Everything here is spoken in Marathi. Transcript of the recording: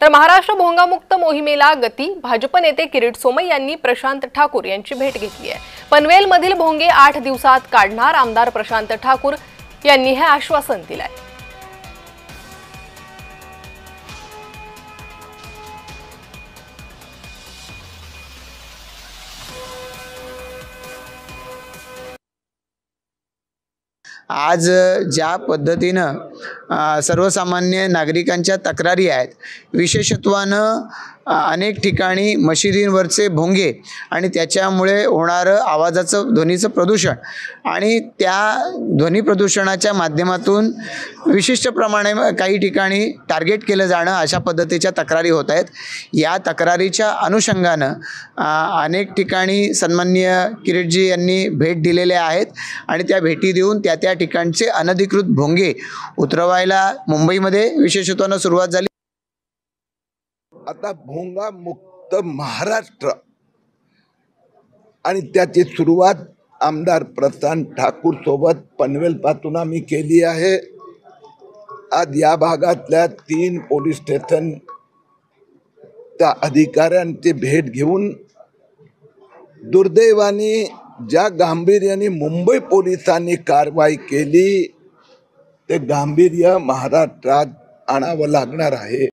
तर महाराष्ट्र भोंगामुक्त मोहिमेला गती भाजप नेते किरीट सोमय्या यांनी प्रशांत ठाकूर यांची भेट घेतली आहे। पनवेलमधील भोंगे 8 दिवसात काढणार आमदार प्रशांत ठाकूर यांनी हे आश्वासन दिले आहे। आज ज्या पद्धतीनं सर्वसामान्य नागरिकांच्या तक्रारी आहेत, विशेषत्वानं अनेक ठिकाणी मशिदींवरचे भोंगे आणि त्याच्यामुळे होणारं आवाजाचं ध्वनीचं प्रदूषण आणि त्या ध्वनी प्रदूषणाच्या माध्यमातून विशिष्ट प्रमाणे काही ठिकाणी टार्गेट केलं जाणं अशा पद्धतीच्या तक्रारी होत आहेत। या तक्रारीच्या अनुषंगानं अनेक ठिकाणी सन्माननीय किरीटजी यांनी भेट दिलेल्या आहेत आणि त्या भेटी देऊन त्या ठिकाणचे अनधिकृत भोंगे उतरवायला मुंबईमध्ये विशेषत्वानं सुरुवात झाली। आता भोंगा मुक्त महाराष्ट्र आणि त्याची सुरुवात आमदार प्रशांत ठाकूर सोबत पनवेल पासून आम्ही केली आहे। आज या भागातल्या 3 पोलीस स्टेशन त्या अधिकाऱ्यांची भेट घेऊन दुर्दैवाने ज्या गांभीर्याने मुंबई पोलिसांनी कारवाई केली ते गांभीर्य महाराष्ट्रात आणावं लागणार आहे।